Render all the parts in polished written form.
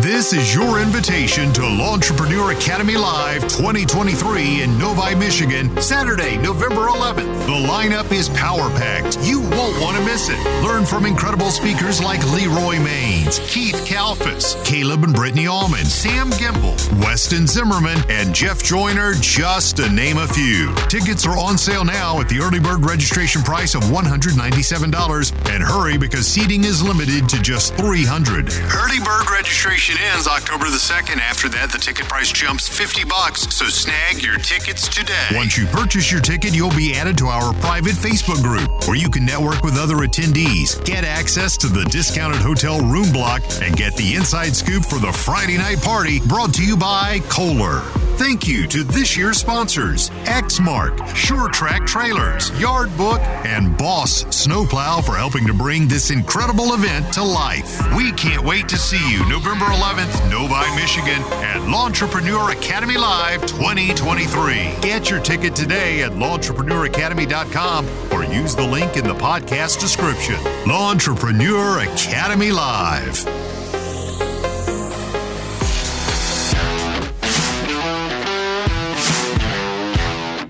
This is your invitation to Entrepreneur Academy Live 2023 in Novi, Michigan, Saturday, November 11th. The lineup is power-packed. You won't want to miss it. Learn from incredible speakers like Leroy Maines, Keith Kalfas, Caleb and Brittany Allman, Sam Gimble, Weston Zimmerman, and Jeff Joyner, just to name a few. Tickets are on sale now at the early bird registration price of $197. And hurry, because seating is limited to just 300. Early bird registration ends October the 2nd. After that, the ticket price jumps $50, so snag your tickets today. Once you purchase your ticket, you'll be added to our private Facebook group, where you can network with other attendees, get access to the discounted hotel room block, and get the inside scoop for the Friday night party, brought to you by Kohler. Thank you to this year's sponsors, Xmark, Sure Track Trailers, Yard Book, and Boss Snowplow for helping to bring this incredible event to life. We can't wait to see you November 11th, Novi, Michigan, at L'Entrepreneur Academy Live 2023. Get your ticket today at l'entrepreneuracademy.com or use the link in the podcast description. L'Entrepreneur Academy Live.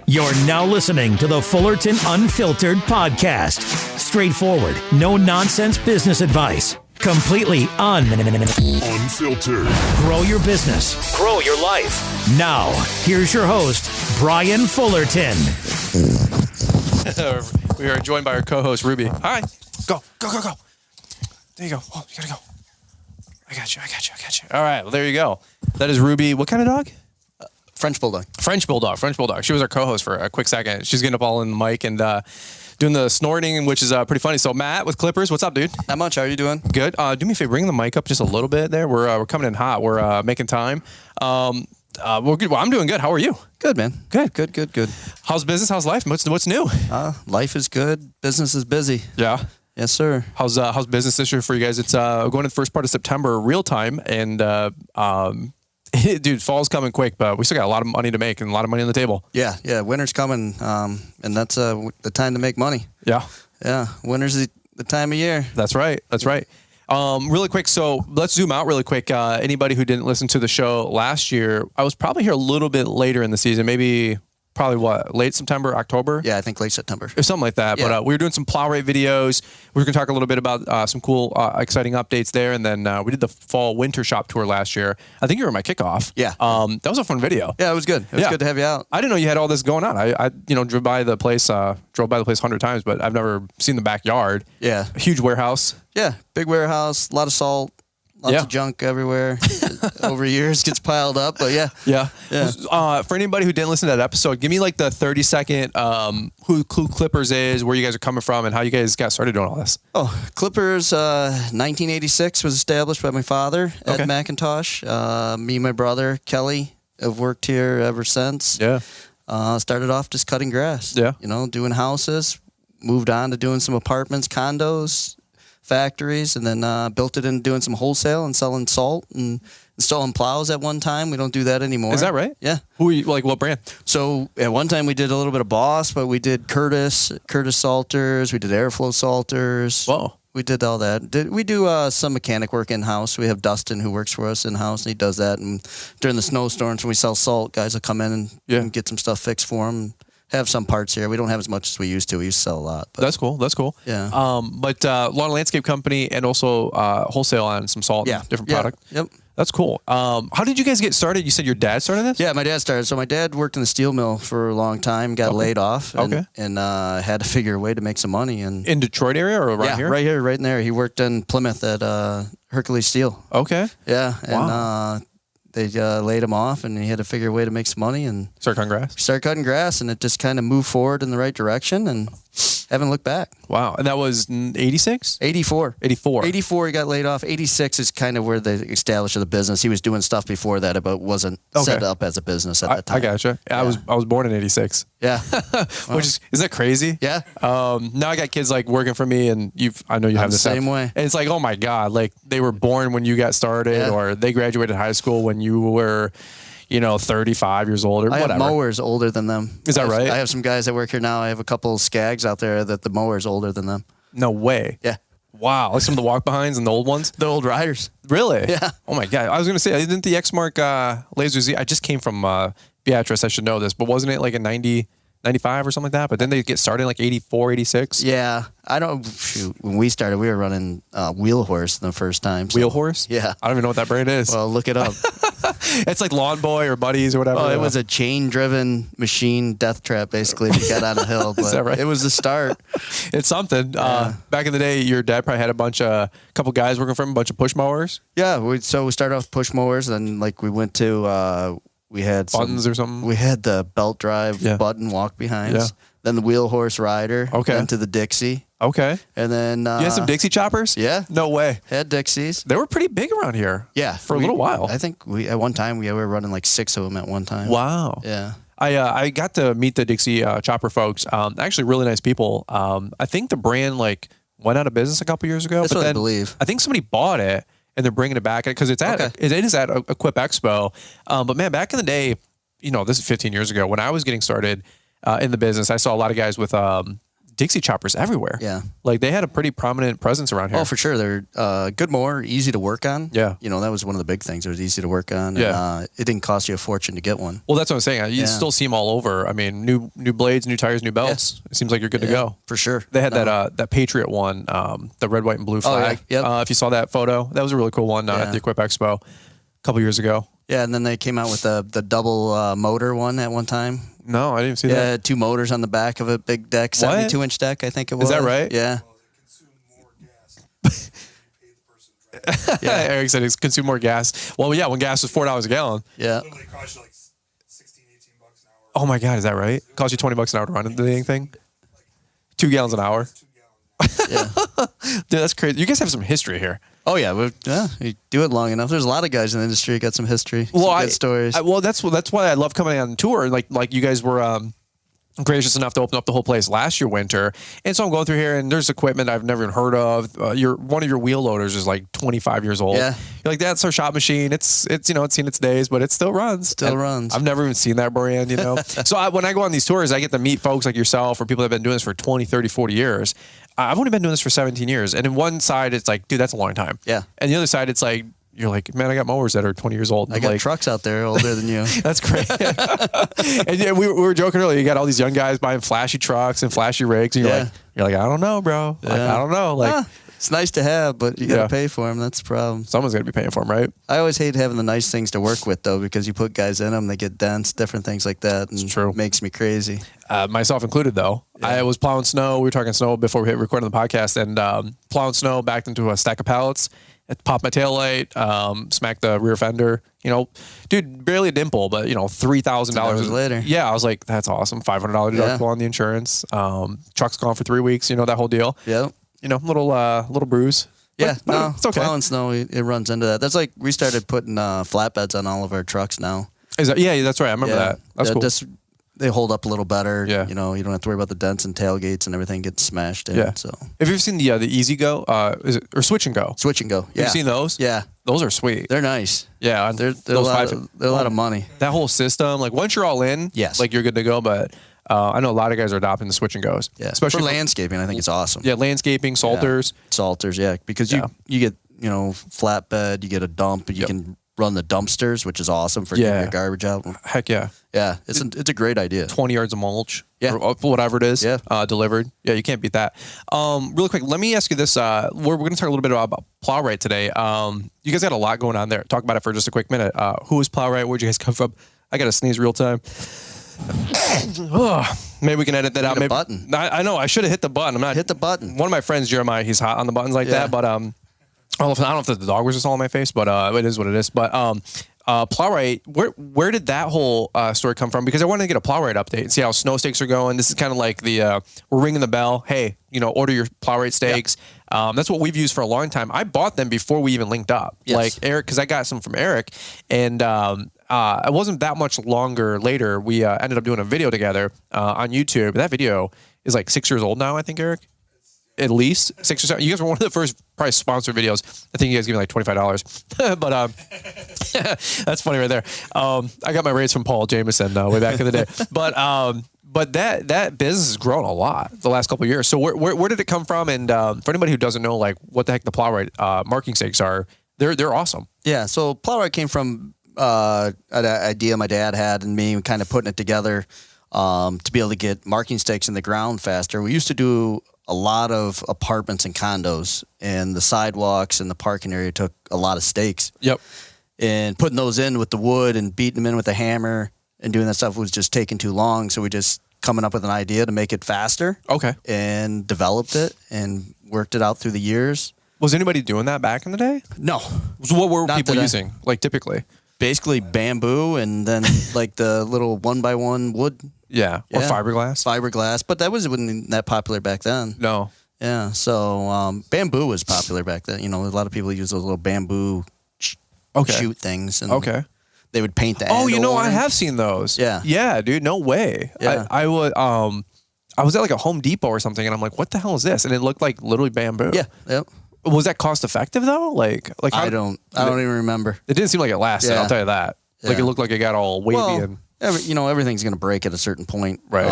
You're now listening to the Fullerton Unfiltered podcast. Straightforward, no nonsense business advice. Completely unfiltered. Grow your business. Grow your life. Now, here's your host, Brian Fullerton. We are joined by our co-host, Ruby. All right, go. There you go. Oh, you gotta go. I got you. All right, well, there you go. That is Ruby. What kind of dog? French Bulldog. French Bulldog. She was our co-host for a quick second. She's getting up all in the mic and doing the snorting, which is pretty funny. So Matt with Clippers, what's up, dude? Not much. How are you doing? Good. Do me a favor, bring the mic up just a little bit there. We're coming in hot. We're making time. We're good. Well, I'm doing good. How are you? Good, man. Good. How's business? How's life? What's new? Life is good. Business is busy. Yeah. Yes, sir. How's business this year for you guys? It's going to the first part of September, real time, and dude, fall's coming quick, but we still got a lot of money to make and a lot of money on the table. Yeah. Winter's coming, and that's the time to make money. Yeah. Winter's the time of year. That's right. Really quick, so let's zoom out really quick. Anybody who didn't listen to the show last year, I was probably here a little bit later in the season, probably late September, October? Yeah, I think late September. Or something like that. Yeah. But we were doing some Plow Right videos. We were going to talk a little bit about some cool, exciting updates there. And then we did the fall winter shop tour last year. I think you were at my kickoff. Yeah. That was a fun video. Yeah, it was good. It was good to have you out. I didn't know you had all this going on. I drove by the place 100 times, but I've never seen the backyard. Yeah. A huge warehouse. Yeah, big warehouse, a lot of salt. Lots of junk everywhere. Over years gets piled up, but yeah. For anybody who didn't listen to that episode, give me like the 30-second who Clippers is, where you guys are coming from, and how you guys got started doing all this. Oh, Clippers, 1986 was established by my father, Matt Mcintosh. Me and my brother, Kelly, have worked here ever since. Yeah. Started off just cutting grass. Yeah. Doing houses. Moved on to doing some apartments, condos, factories, and then built it into doing some wholesale and selling salt and installing plows at one time. We don't do that anymore. Is that right? Yeah. Who are you, like what brand? So at one time we did a little bit of Boss, but we did Curtis Salters, we did Airflow Salters. Whoa. We did all that. We do some mechanic work in-house. We have Dustin who works for us in-house, and he does that. And during the snowstorms when we sell salt, guys will come in and get some stuff fixed for them. Have some parts here. We don't have as much as we used to. We used to sell a lot. But That's cool. Yeah. But lawn and landscape company and also wholesale on some salt and different product. Yep. That's cool. How did you guys get started? You said your dad started this? Yeah, my dad started. So my dad worked in the steel mill for a long time, got laid off, and had to figure a way to make some money. And in Detroit area or right here? Right here, right in there. He worked in Plymouth at Hercules Steel. Okay. Yeah. And they laid him off, and he had to figure a way to make some money and start cutting grass. And it just kind of moved forward in the right direction, and haven't looked back. Wow. And that was 86? 84. 84. 84, he got laid off. 86 is kind of where they established the business. He was doing stuff before that, but wasn't set up as a business at that time. I gotcha. Yeah. I was born in 86. Yeah. Which is that crazy? Yeah. Now I got kids like working for me, and I know you have the same way. And it's like, oh my God, like they were born when you got started, or they graduated high school when you were 35 years old or whatever. I have mowers older than them. Is that right? I have some guys that work here now. I have a couple of Skags out there that the mower's older than them. No way. Yeah. Wow, like some of the walk behinds and the old ones. The old riders. Really? Yeah. Oh my God. I was gonna say, didn't the X-Mark Laser Z? I just came from Beatrice. I should know this, but wasn't it like a 90, 95 or something like that? But then they get started in like 84, 86. Yeah, I don't. Shoot, when we started, we were running Wheel Horse the first time. So. Wheel Horse? Yeah. I don't even know what that brand is. Well, look it up. It's like Lawn Boy or Buddies or whatever. Oh, it was a chain-driven machine death trap, basically, if you got on a hill. But that right? It was the start. It's something. Back in the day, your dad probably had a couple guys working for him, a bunch of push mowers. Yeah, so we started off with push mowers, and like we went to, we had buttons or something. We had the belt drive button walk behinds. Yeah. Then the Wheel Horse rider. Okay. Then to the Dixie. Okay. And then you had some Dixie choppers? Yeah. No way. Had Dixies. They were pretty big around here. Yeah. For a little while. I think at one time we were running like 6 of them at one time. Wow. Yeah. I got to meet the Dixie chopper folks. Actually, really nice people. I think the brand like went out of business a couple years ago. That's what I believe. I think somebody bought it and they're bringing it back because it is at Equip Expo. But man, back in the day, this is 15 years ago when I was getting started in the business, I saw a lot of guys with Dixie choppers everywhere. Yeah. Like they had a pretty prominent presence around here. Oh, for sure. They're good mower, easy to work on. Yeah. That was one of the big things. It was easy to work on. Yeah. And, it didn't cost you a fortune to get one. Well, that's what I'm saying. You still see them all over. I mean, new blades, new tires, new belts. It seems like you're good to go. For sure. They had that Patriot one, the red, white, and blue flag. Oh, yeah. Yep. If you saw that photo, that was a really cool one at the Equip Expo a couple years ago. Yeah, and then they came out with the double motor one at one time. No, I didn't see that. Yeah, 2 motors on the back of a big deck, 72-inch deck, I think it was. Is that right? Yeah. Yeah, Eric said it's consume more gas. Well, yeah, when gas was $4 a gallon. Yeah. It literally cost you like 16, 18 bucks an hour. Oh my God, is that right? Cost you $20 an hour to run into the dang thing? 2 gallons an hour. 2 gallons. Yeah. Dude, that's crazy. You guys have some history here. Oh yeah, you do it long enough. There's a lot of guys in the industry who got some history, some good stories. That's why I love coming on tour. Like you guys were gracious enough to open up the whole place last year winter, and so I'm going through here, and there's equipment I've never even heard of. One of your wheel loaders is like 25 years old. Yeah, you're like, that's our shop machine. It's it's seen its days, but it still runs. Runs. I've never even seen that brand. So when I go on these tours, I get to meet folks like yourself or people that have been doing this for 20, 30, 40 years. I've only been doing this for 17 years. And in one side, it's like, dude, that's a long time. Yeah. And the other side, it's like, you're like, man, I got mowers that are 20 years old. I got trucks out there older than you. That's great. And we were joking earlier. You got all these young guys buying flashy trucks and flashy rigs. And you're like, I don't know, bro. Like, I don't know. Like, it's nice to have, but you got to pay for them. That's the problem. Someone's going to be paying for them, right? I always hate having the nice things to work with, though, because you put guys in them, they get dense, different things like that. And it's true. It makes me crazy. Myself included, though. Yeah. I was plowing snow. We were talking snow before we hit recording the podcast, and plowing snow backed into a stack of pallets. It popped my taillight, smacked the rear fender. Dude, barely a dimple, but $3,000 later. Yeah, I was like, that's awesome. $500 deductible on the insurance. Truck's gone for 3 weeks. That whole deal. Yep. Little bruise. Yeah, but no, it's okay. Plowing snow, it runs into that. That's like we started putting flatbeds on all of our trucks now. Is that? Yeah, that's right. I remember that. That's cool. They hold up a little better. Yeah. You don't have to worry about the dents and tailgates and everything gets smashed in. Yeah. So. Have you ever seen the Easy Go? Is it or Switch and Go? Switch and Go. Yeah. Have you seen those? Yeah. Those are sweet. They're nice. Yeah. They're a lot of money. That whole system, like once you're all in, like you're good to go. But I know a lot of guys are adopting the Switch and Goes. Yeah. Especially for landscaping, I think it's awesome. Yeah, landscaping, salters. Yeah. Salters, yeah. Because you get, flatbed, you get a dump, and you can run the dumpsters, which is awesome for getting your garbage out. Heck yeah. Yeah, it's a great idea. 20 yards of mulch. Yeah. Or whatever it is. Yeah. Delivered. Yeah, you can't beat that. Really quick, let me ask you this. We're going to talk a little bit about Plow Right today. You guys got a lot going on there. Talk about it for just a quick minute. Who is Plow Right? Where'd you guys come from? I got to sneeze real time. Maybe we can edit that out. Maybe button. I know. I should have hit the button. I'm not. Hit the button. One of my friends, Jeremiah, he's hot on the buttons like that. But I don't know if the dog was just all in my face, but it is what it is. But Plow Right, where did that whole story come from? Because I wanted to get a Plow Right update and see how snow stakes are going. This is kind of like the we're ringing the bell. Hey, order your Plow Right stakes. Yeah. That's what we've used for a long time. I bought them before we even linked up. Yes. Like Eric, because I got some from Eric, and it wasn't that much longer later. We ended up doing a video together on YouTube. That video is like 6 years old now, I think, Eric. At least 6 or 7. You guys were one of the first price sponsor videos. I think you guys gave me like $25, but that's funny right there. I got my rates from Paul Jameson way back in the day. But But that business has grown a lot the last couple of years. So where did it come from? And for anybody who doesn't know, like what the heck the Plow Right marking stakes are, they're awesome. Yeah. So Plow Right came from an idea my dad had and me kind of putting it together to be able to get marking stakes in the ground faster. We used to do a lot of apartments and condos, and the sidewalks and the parking area took a lot of stakes. Yep. And putting those in with the wood and beating them in with a hammer and doing that stuff was just taking too long. So we just coming up with an idea to make it faster. Okay. And developed it and worked it out through the years. Was anybody doing that back in the day? No. So what were Not people today. using, like typically? Basically bamboo and then like the little 1x1 wood. Yeah. Or Yeah. fiberglass? Fiberglass. But that wasn't that popular back then. No. Yeah. So bamboo was popular back then. You know, a lot of people use those little bamboo shoot things. And Okay. they would paint the Oh, end you know, I orange. have seen those. Yeah. Yeah, dude. No way. Yeah. I was at like a Home Depot or something, and I'm like, what the hell is this? And it looked like literally bamboo. Yeah. Yep. Was that cost effective though? Like how, I don't even remember. It didn't seem like it lasted. Yeah. I'll tell you that. Like Yeah. it looked like it got all wavy and everything's going to break at a certain point. Right.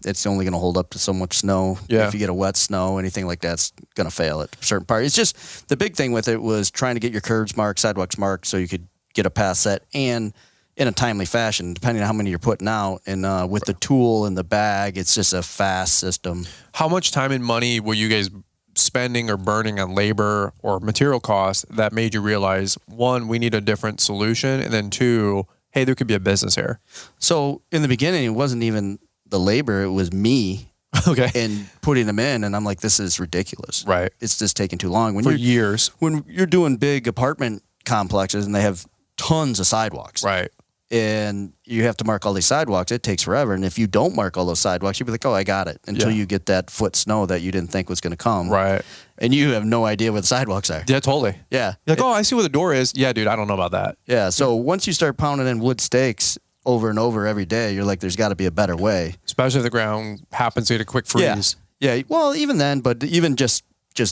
It's only going to hold up to so much snow. Yeah. If you get a wet snow, anything like that's going to fail at a certain part. It's just the big thing with it was trying to get your curbs marked, sidewalks marked, so you could get a pass set and in a timely fashion, depending on how many you're putting out. And with the tool and the bag, it's just a fast system. How much time and money were you guys spending or burning on labor or material costs that made you realize, one, we need a different solution, and then two, hey, there could be a business here? So in the beginning, it wasn't even the labor; it was me. Okay. And putting them in, and I'm like, this is ridiculous. Right. It's just taking too long. For years. When you're doing big apartment complexes and they have tons of sidewalks. Right. And you have to mark all these sidewalks, it takes forever. And if you don't mark all those sidewalks, you'll be like, oh, I got it. Until you get that foot snow that you didn't think was going to come. Right. And you have no idea where the sidewalks are. Yeah, totally. Yeah. You're like, oh, I see where the door is. Yeah, dude, I don't know about that. Yeah. So once you start pounding in wood stakes over and over every day, you're like, there's got to be a better way. Especially if the ground happens to get a quick freeze. Yeah. Well, even then, but even just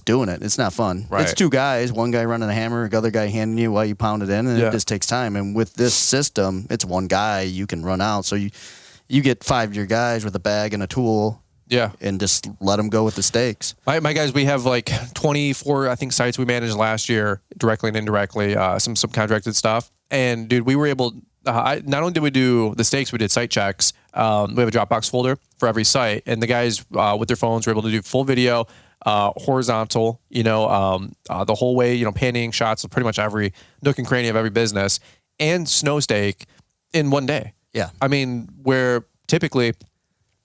doing it, it's not fun. Right. It's two guys, one guy running a hammer, the other guy handing you while you pound it in, and it just takes time. And with this system, it's one guy you can run out. So you get 5 of your guys with a bag and a tool. Yeah. And just let them go with the stakes. My guys, we have like 24, I think, sites we managed last year, directly and indirectly, some subcontracted stuff. And dude, we were able, not only did we do the stakes, we did site checks. We have a Dropbox folder for every site. And the guys with their phones were able to do full video, horizontal, the whole way, panning shots of pretty much every nook and cranny of every business, and snow stake in one day. Yeah. I mean, where typically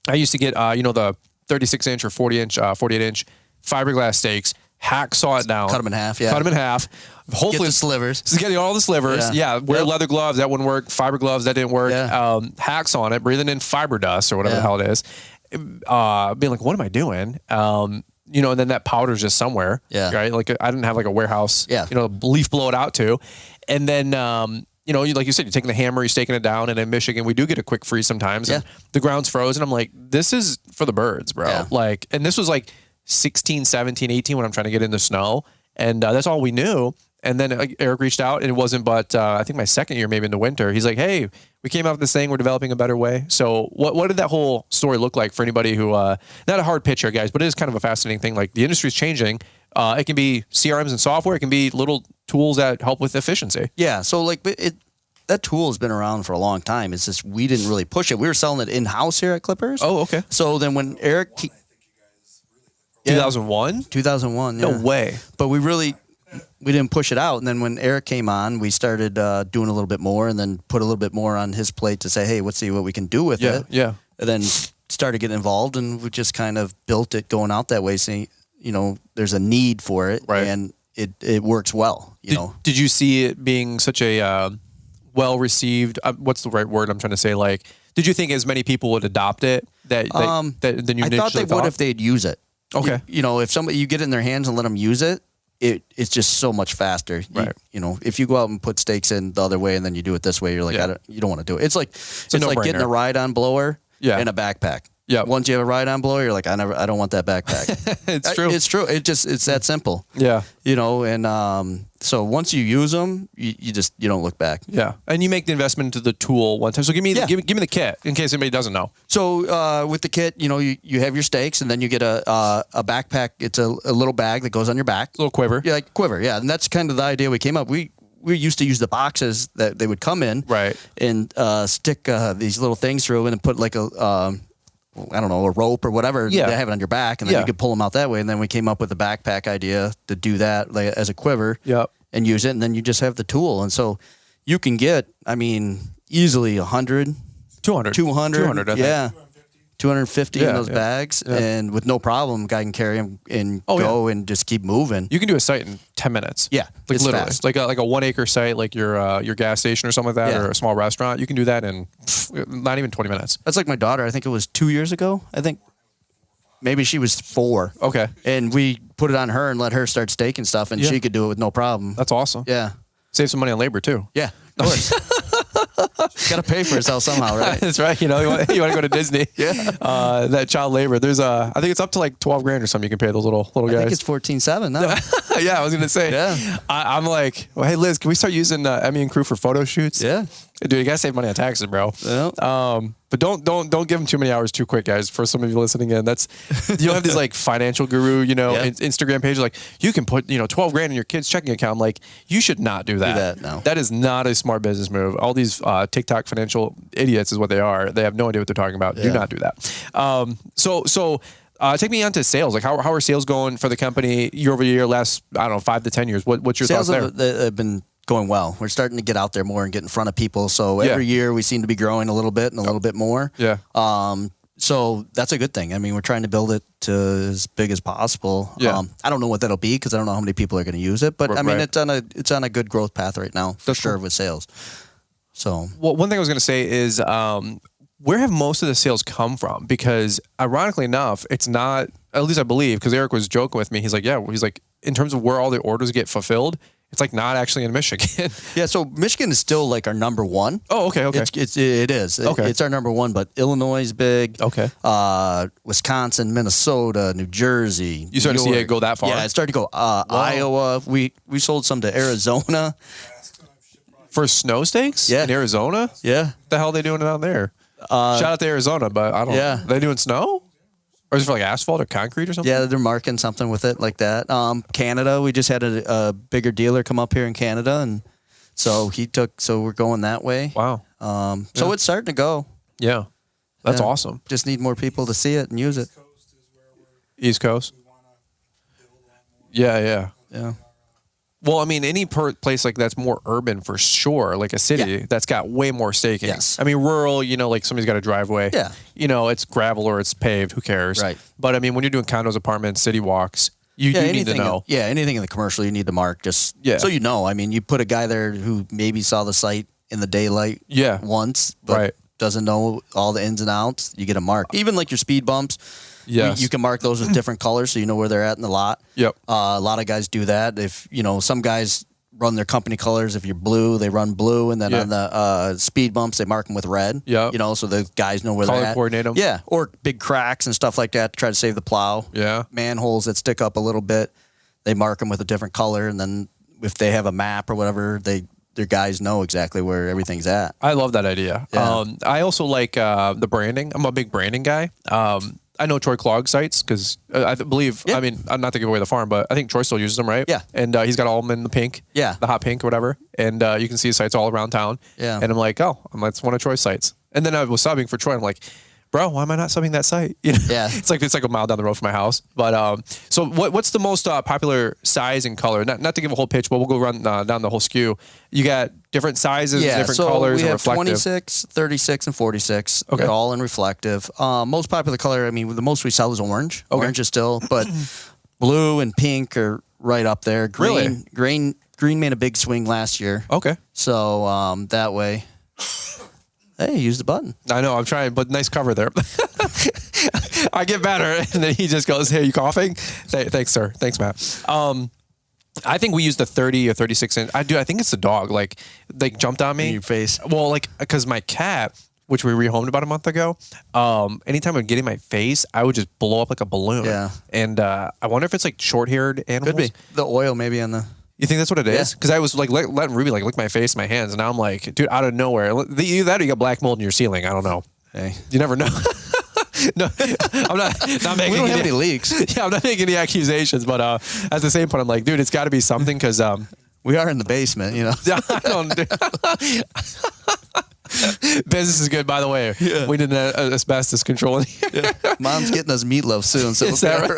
I used to get, the 36-inch or 48-inch fiberglass stakes, hacksaw it down. Cut them in half, yeah. Cut them in half. Hopefully, Get the slivers. Just getting all the slivers. Yeah. Wear leather gloves. That wouldn't work. Fiber gloves. That didn't work. Yeah. Hacks on it. Breathing in fiber dust or whatever the hell it is. Being like, what am I doing? And then that powder's just somewhere. Yeah. Right. Like I didn't have like a warehouse. Yeah. Leaf blow it out to. And then, like you said, you're taking the hammer, you're staking it down. And in Michigan, we do get a quick freeze sometimes. And the ground's frozen. I'm like, this is for the birds, bro. Yeah. Like, and this was like 16, 17, 18 when I'm trying to get in the snow. And that's all we knew. And then Eric reached out, and it wasn't but I think my second year, maybe in the winter, he's like, hey, we came out with this thing. We're developing a better way. So what did that whole story look like for anybody who, not a hard pitch here, guys, but it is kind of a fascinating thing. Like the industry's changing. It can be CRMs and software. It can be little tools that help with efficiency. Yeah. So like that tool has been around for a long time. It's just we didn't really push it. We were selling it in-house here at Clippers. Oh, okay. So then when Eric... 2001? 2001, No way. But we didn't push it out. And then when Eric came on, we started doing a little bit more and then put a little bit more on his plate to say, hey, let's see what we can do with it. Yeah. And then started getting involved, and we just kind of built it going out that way, saying, there's a need for it, right. And it works well, Did you see it being such a well-received, what's the right word I'm trying to say? Like, did you think as many people would adopt it than you I thought they would if they'd use it. Okay. If somebody, you get it in their hands and let them use it, it's just so much faster. Right. If you go out and put stakes in the other way and then you do it this way, you're like, you don't want to do it. It's like no-brainer. getting a ride-on blower and a backpack. Yeah. Once you have a ride-on blower, you're like, I don't want that backpack. It's true. It's true. It's that simple. Yeah. And so once you use them, you don't look back. Yeah. And you make the investment into the tool one time. So give me give me the kit in case anybody doesn't know. So with the kit, you have your stakes, and then you get a backpack. It's a little bag that goes on your back. A little quiver. Yeah, like quiver. Yeah, and that's kind of the idea we came up. We used to use the boxes that they would come in, right, and stick these little things through, and put like a rope or whatever. Yeah. They have it on your back, and then you could pull them out that way. And then we came up with the backpack idea to do that like, as a quiver. Yep. And use it, and then you just have the tool, and so you can get, easily 100, 200, 200, I think. yeah. 250 in those yeah. bags, Yeah. and with no problem, guy can carry them and go and just keep moving. You can do a site in 10 minutes. Yeah, like it's literally, fast. like a 1 acre site, like your gas station or something like that, Yeah. or a small restaurant. You can do that in not even 20 minutes. That's like my daughter. I think it was 2 years ago. I think maybe she was 4. Okay, And we put it on her and let her start staking stuff, and she could do it with no problem. that's awesome. Yeah, Save some money on labor too. yeah, of course. Got to pay for herself somehow, right? That's right. You want to go to Disney. Yeah. That child labor. There's I think it's up to like 12 grand or something. You can pay those little I guys. think it's 14.7 now. Yeah, I was gonna say. Yeah. I'm like, well, hey Liz, can we start using Emmy and Crew for photo shoots? Yeah. Dude, you gotta save money on taxes, bro. Yeah. But don't give them too many hours too quick, guys. For some of you listening in, you have these like financial guru, Instagram pages like you can put 12 grand in your kid's checking account. I'm like, you should not do that. No. That is not a smart business move. All these TikTok financial idiots is what they are. They have no idea what they're talking about. Do not do that. So take me on to sales. Like how are sales going for the company year over year? Last 5 to 10 years. What's your Sales thoughts there? have been going well. We're starting to get out there more and get in front of people. So every year we seem to be growing a little bit and a little bit more. Yeah. So that's a good thing. We're trying to build it to as big as possible. Yeah. I don't know what that'll be because I don't know how many people are going to use it. But Right. it's on a good growth path right now for sure with sales. So Well, one thing I was going to say is where have most of the sales come from? Because ironically enough, it's not, at least I believe, because Eric was joking with me. He's like, in terms of where all the orders get fulfilled, it's like not actually in Michigan. yeah, so Michigan is still like our number one. Oh, okay. It is. Okay. It's our number one, but Illinois is big. Okay. Wisconsin, Minnesota, New Jersey. You started to New see it York. go that far? Yeah, it started to go. Iowa. We sold some to Arizona. For snow stakes? Yeah. In Arizona? Yeah. What the hell are they doing down there? Shout out to Arizona, but I don't know. Yeah. Are they doing snow? Or is it for like asphalt or concrete or something? Yeah, they're marking something with it like that. Canada, we just had a bigger dealer come up here in Canada, and so we're going that way. Wow. So it's starting to go. Yeah. That's Yeah. awesome. Just need more people to see it and use it. Coast is where we're East Coast? we want to build a lot more. Yeah. Yeah. Well, any place like that's more urban for sure, like a city that's got way more staking. Yes. Rural, like somebody's got a driveway. Yeah. It's gravel or it's paved. Who cares? Right. But when you're doing condos, apartments, city walks, you do need to know. Anything in the commercial you need to mark just so you know. You put a guy there who maybe saw the site in the daylight once, but doesn't know all the ins and outs. You get a mark. Even like your speed bumps. Yes. You can mark those with different colors so you know where they're at in the lot. Yep. A lot of guys do that. If, some guys run their company colors. If you're blue, they run blue. And then on the speed bumps, they mark them with red. Yep. So the guys know where Color they're at. coordinate them. Yeah. Or big cracks and stuff like that to try to save the plow. Yeah. Manholes that stick up a little bit, they mark them with a different color. And then if they have a map or whatever, their guys know exactly where everything's at. I love that idea. Yeah. I also like the branding. I'm a big branding guy. I know Troy Clogg sites because I believe, I'm not to give away the farm, but I think Troy still uses them, right? Yeah. And he's got all of them in the pink. Yeah. The hot pink or whatever. And you can see sites all around town. Yeah. And I'm like, it's one of Troy's sites. And then I was subbing for Troy. I'm like, bro, why am I not subbing that site? Yeah. It's like a mile down the road from my house. But so what's the most popular size and color? Not to give a whole pitch, but we'll go run down the whole SKU. You got different sizes, different colors, we and have reflective. 26, 36, and 46. Okay. They're all in reflective. Most popular color, the most we sell is orange. Okay. Orange is still, but blue and pink are right up there. Green, Really? Green made a big swing last year. Okay. So that way. Hey, use the button. I know, I'm trying, but nice cover there. I get better, and then he just goes, "Hey, you coughing?" Thanks, sir. Thanks, Matt. I think we used the 30 or 36 inch. I think it's the dog. Like, they jumped on me. In your face. Well, because my cat which we rehomed about a month ago, anytime I would get in my face, I would just blow up like a balloon. Yeah. And I wonder if it's like short-haired animals. Could be the oil maybe on the. You think that's what it is? Yeah. Because I was like letting Ruby like lick my face, my hands, and now I'm like, dude, out of nowhere, either that or you got black mold in your ceiling. I don't know. Hey, you never know. No, I'm not making. We don't have any leaks. Yeah, I'm not making any accusations, but at the same point, I'm like, dude, it's got to be something because we are in the basement, you know. Yeah, I don't. Business is good, by the way. Yeah. We did an asbestos control in here. Yeah. Mom's getting us meatloaf soon, so is that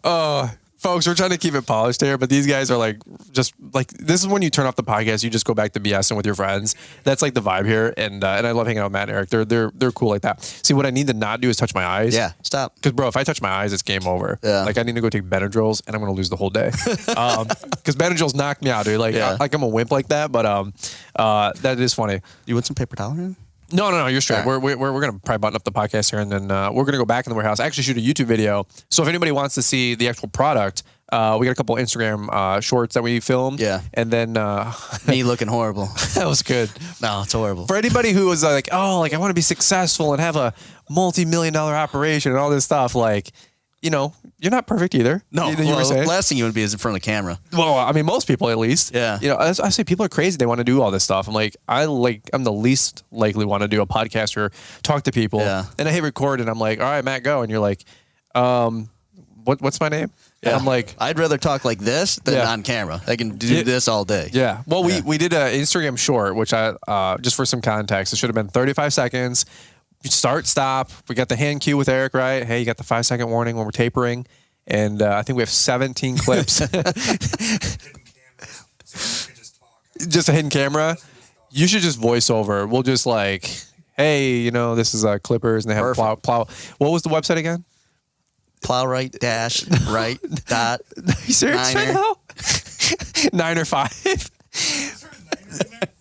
right? Folks, we're trying to keep it polished here, but these guys are like, just like, this is when you turn off the podcast, you just go back to BSing with your friends. That's like the vibe here, and I love hanging out with Matt and Eric. They're cool like that. See, what I need to not do is touch my eyes. Yeah, stop. Because bro, if I touch my eyes, it's game over. Yeah. Like I need to go take Benadryls, and I'm gonna lose the whole day. Because Benadryls knock me out, dude. Like I'm a wimp like that, but that is funny. You want some paper towel here? No, you're straight. Right. We're going to probably button up the podcast here, and then we're going to go back in the warehouse, actually shoot a YouTube video. So if anybody wants to see the actual product, we got a couple Instagram shorts that we filmed. Yeah. And then... me looking horrible. That was good. No, it's horrible. For anybody who was like, oh, like I want to be successful and have a multi-million-dollar operation and all this stuff, like... You know, you're not perfect either. No, you were saying. Last thing you would be is in front of the camera. Well, I mean, most people at least. Yeah. You know, I say people are crazy. They want to do all this stuff. I'm like, I'm the least likely want to do a podcast or talk to people. Yeah. And I hit record and I'm like, all right, Matt, go. And you're like, what's my name? Yeah. And I'm like, I'd rather talk like this than on camera. I can do this all day. Yeah. Well, we did an Instagram short, which I just for some context, it should have been 35 seconds. Start, stop. We got the hand cue with Eric, right? Hey, you got the 5-second warning when we're tapering. And I think we have 17 clips. Just a hidden camera. You should just voice over. We'll just like, hey, you know, this is Clippers and they have plow. What was the website again? Plow right dash right dot. You serious right now? 9 or 5.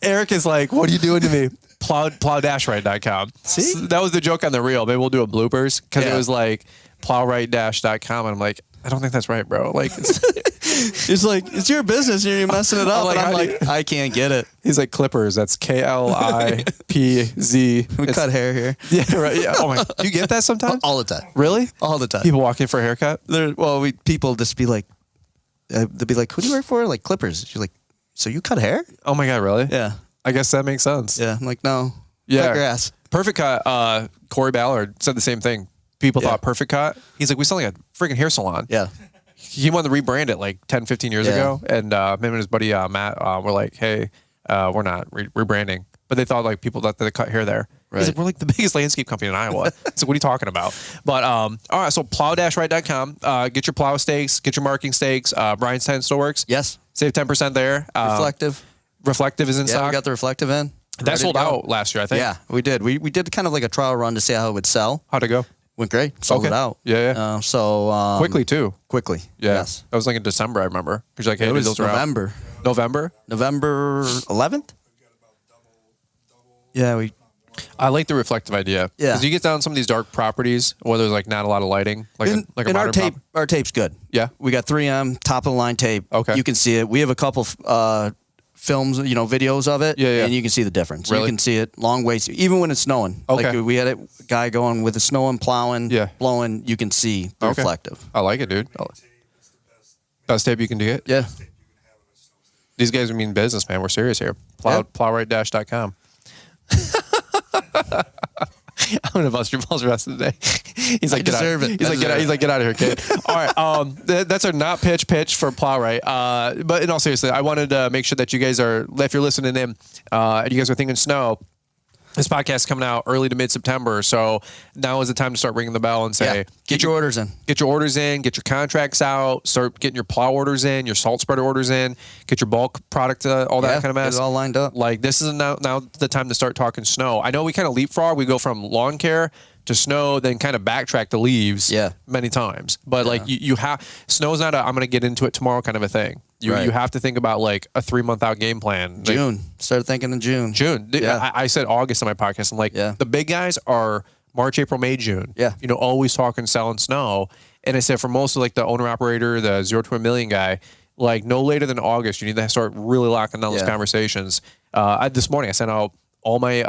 Eric is like, what are you doing to me? Plow-right.com. See? So that was the joke on the reel. Maybe we'll do a bloopers because it was like plowright-.com. And I'm like, I don't think that's right, bro. Like, it's like, it's your business and you're messing it up. I'm like, I can't get it. He's like, Clippers. That's KLIPZ. We cut hair here. Yeah, right. Yeah. Oh my. Do you get that sometimes? All the time. Really? All the time. People walk in for a haircut? People just be like, they'll be like, who do you work for? Like Clippers. You're like, so you cut hair? Oh my God, really? Yeah. I guess that makes sense. Yeah. I'm like, no. Yeah. Cut grass. Perfect Cut. Corey Ballard said the same thing. People thought Perfect Cut. He's like, we selling a freaking hair salon. Yeah. He wanted to rebrand it like 10, 15 years ago. And him and his buddy Matt were like, hey, we're not rebranding. But they thought like people that they cut hair there. Right. He's like, we're like the biggest landscape company in Iowa. So what are you talking about? But all right, so plow-right.com. Get your plow stakes, get your marking stakes. Brian's Tent still works. Yes. Save 10% there. Reflective is in stock. Yeah, we got the reflective in. That sold out last year, I think. Yeah, we did. We did kind of like a trial run to see how it would sell. How'd it go? Went great. Sold it out. Yeah. Quickly too. Quickly. Yeah. Yes. That was like in December, I remember. Because like, hey, It was those are out. November. November 11th? Yeah, I like the reflective idea. Yeah. Because you get down some of these dark properties where there's like not a lot of lighting. Like a our modern tape, our tape's good. Yeah. We got 3M, top of the line tape. Okay. You can see it. We have a couple films, videos of it. Yeah. And you can see the difference. Really? You can see it long ways, even when it's snowing. Okay. Like we had a guy going with the snowing, plowing, Yeah. blowing. You can see the reflective. I like it, dude. Best tape you can get. Yeah. These guys mean business, man. We're serious here. Plowright-.com. I'm gonna bust your balls the rest of the day. He's like, He's like, get out of here, kid. All right, that's our not pitch for Plow Right. But in all seriousness, I wanted to make sure that you guys are, if you're listening in, and you guys are thinking snow. This podcast is coming out early to mid-September, so now is the time to start ringing the bell and say, get your orders in. Get your orders in, get your contracts out, start getting your plow orders in, your salt spreader orders in, get your bulk product, all that kind of mess. Get it all lined up. Like, this is now the time to start talking snow. I know we kind of leapfrog. We go from lawn care to snow, then kind of backtrack to leaves many times. But like you have, snow's not I'm going to get into it tomorrow kind of a thing. You have to think about like a 3-month out game plan. June. Start thinking in June. Yeah. I said August on my podcast. I'm like, the big guys are March, April, May, June. Yeah. Always talking selling snow. And I said for most of like the owner operator, the 0 to $1 million guy, like no later than August, you need to start really locking down those conversations. This morning I sent out all my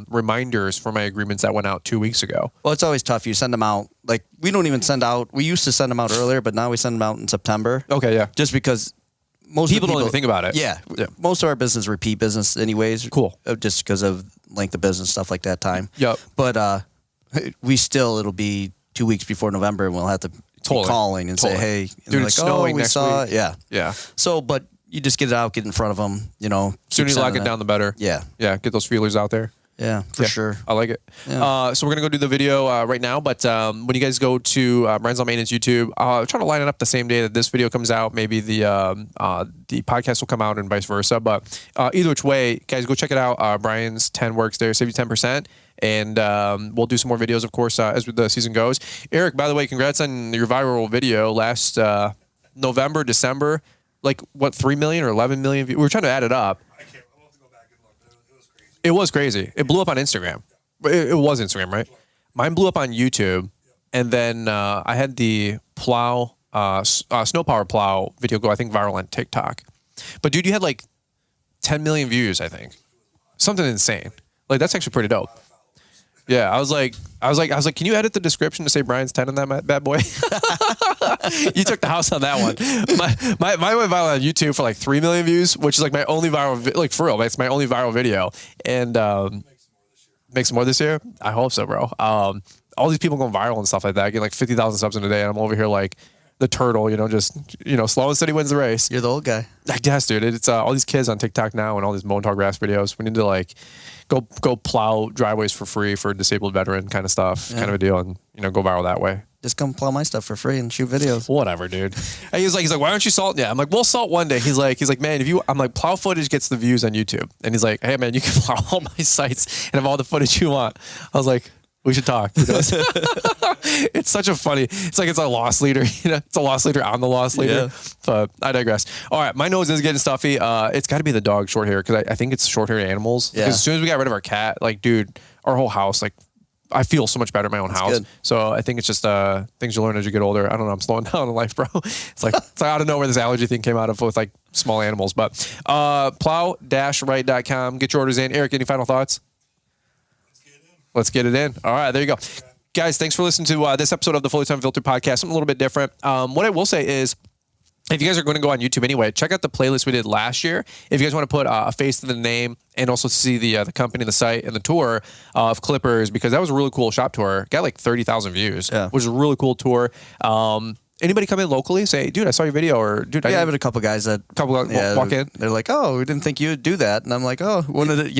reminders for my agreements that went out 2 weeks ago. Well, it's always tough. You send them out. Like, we don't even send out. We used to send them out earlier, but now we send them out in September. Okay, yeah. Just because most People don't even think about it. Yeah. Most of our business is repeat business anyways. Cool. Just because of length of business, stuff like that time. Yep. But it'll be 2 weeks before November, and we'll have to be calling and say, hey. And dude, like, it's snowing we next saw week. it. Yeah. Yeah. So, but you just get it out, get in front of them, Sooner you lock it down, the better. Yeah. Yeah, get those feelers out there. Yeah, for sure. I like it. Yeah. So we're going to go do the video right now, but when you guys go to Brian's on Maintenance YouTube, try to line it up the same day that this video comes out. Maybe the podcast will come out and vice versa. But either which way, guys, go check it out. Brian's 10 works there, save you 10%. And we'll do some more videos, of course, as the season goes. Eric, by the way, congrats on your viral video last November, December. Like, what, 3 million or 11 million views? We were trying to add it up. I can't. I'll have to go back and look. It was crazy. It was crazy. It blew up on Instagram. It was Instagram, right? Mine blew up on YouTube. And then I had the plow, snow power plow video go, I think, viral on TikTok. But, dude, you had like 10 million views, I think. Something insane. Like, that's actually pretty dope. Yeah, I was like, can you edit the description to say Brian's 10 on that bad boy? You took the house on that one. My went viral on YouTube for like 3 million views, which is like my only viral, like for real, it's my only viral video. And make some more this year. I hope so, bro. All these people going viral and stuff like that, getting like 50,000 subs in a day, and I'm over here like the turtle, slow and steady wins the race. You're the old guy. I guess, dude. It's all these kids on TikTok now and all these mow and tall grass videos. We need to like go plow driveways for free for a disabled veteran kind of stuff, kind of a deal, and go viral that way. Just come plow my stuff for free and shoot videos. Whatever, dude. And he's like, why aren't you salting? Yeah, I'm like, we'll salt one day. He's like, man, I'm like, plow footage gets the views on YouTube, and he's like, hey man, you can plow all my sites and have all the footage you want. I was like, we should talk. It's such a funny. It's like it's a loss leader. It's a loss leader on the loss leader. Yeah. But I digress. All right, my nose is getting stuffy. It's got to be the dog short hair because I think it's short haired animals. Yeah. Because as soon as we got rid of our cat, like, dude, our whole house, like, I feel so much better in my own house. Good. So I think it's just things you learn as you get older. I don't know. I'm slowing down in life, bro. It's like I don't know where this allergy thing came out of with like small animals. But plow-right.com. Get your orders in. Eric, any final thoughts? Let's get it in. All right, there you go. Guys, thanks for listening to this episode of the Fullerton Unfiltered podcast. Something a little bit different. What I will say is, if you guys are going to go on YouTube anyway, check out the playlist we did last year. If you guys want to put a face to the name and also see the company, the site, and the tour of Clippers, because that was a really cool shop tour. Got like 30,000 views, which is a really cool tour. Anybody come in locally, say, dude, I saw your video, or dude, I have a couple guys that walk in. They're like, oh, we didn't think you would do that, and I'm like, oh, wanted it,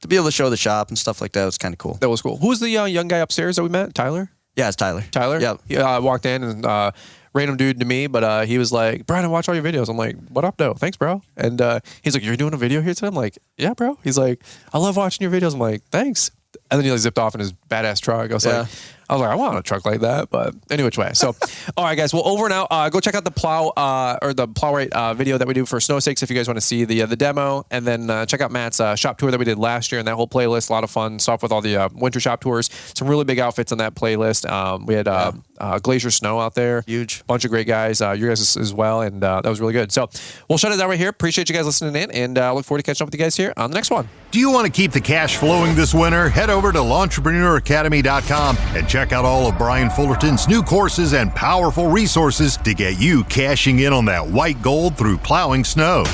to be able to show the shop and stuff like that was kind of cool. That was cool. Who was the young guy upstairs that we met? Tyler? Yeah, it's Tyler. Tyler? Yeah. He walked in and random dude to me, but he was like, Brian, I watch all your videos. I'm like, what up, though? Thanks, bro. And he's like, you're doing a video here today? I'm like, yeah, bro. He's like, I love watching your videos. I'm like, thanks. And then he like zipped off in his badass truck. I was like, I want a truck like that, but any which way. So, all right, guys. Well, over and out. Go check out the plow or the Plow Right video that we do for Snow Stakes if you guys want to see the demo, and then check out Matt's shop tour that we did last year and that whole playlist. A lot of fun stuff with all the winter shop tours. Some really big outfits on that playlist. We had Glacier Snow out there. Huge. Bunch of great guys. You guys as well, and that was really good. So we'll shut it down right here. Appreciate you guys listening in, and look forward to catching up with you guys here on the next one. Do you want to keep the cash flowing this winter? Head over to L'EntrepreneurAcademy.com and check out all of Brian Fullerton's new courses and powerful resources to get you cashing in on that white gold through plowing snow.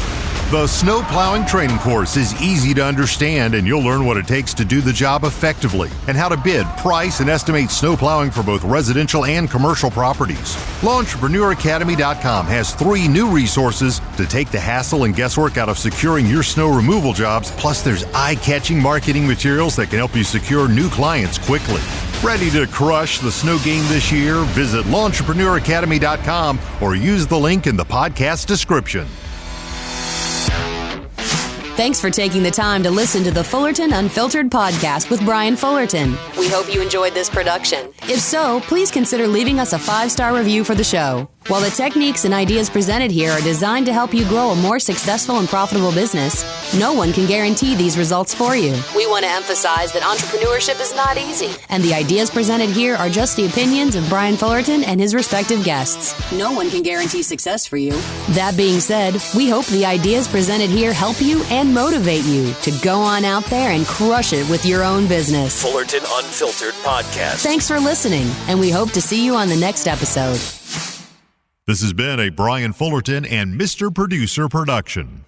The snow plowing training course is easy to understand, and you'll learn what it takes to do the job effectively and how to bid, price, and estimate snow plowing for both residential and commercial properties. L'EntrepreneurAcademy.com has 3 new resources to take the hassle and guesswork out of securing your snow removal jobs. Plus, there's eye-catching marketing materials that can help you secure new clients quickly. Ready to crush the snow game this year? Visit L'EntrepreneurAcademy.com or use the link in the podcast description. Thanks for taking the time to listen to the Fullerton Unfiltered podcast with Brian Fullerton. We hope you enjoyed this production. If so, please consider leaving us a 5-star review for the show. While the techniques and ideas presented here are designed to help you grow a more successful and profitable business, no one can guarantee these results for you. We want to emphasize that entrepreneurship is not easy, and the ideas presented here are just the opinions of Brian Fullerton and his respective guests. No one can guarantee success for you. That being said, we hope the ideas presented here help you and motivate you to go on out there and crush it with your own business. Fullerton Unfiltered Podcast. Thanks for listening, and we hope to see you on the next episode. This has been a Brian Fullerton and Mr. Producer production.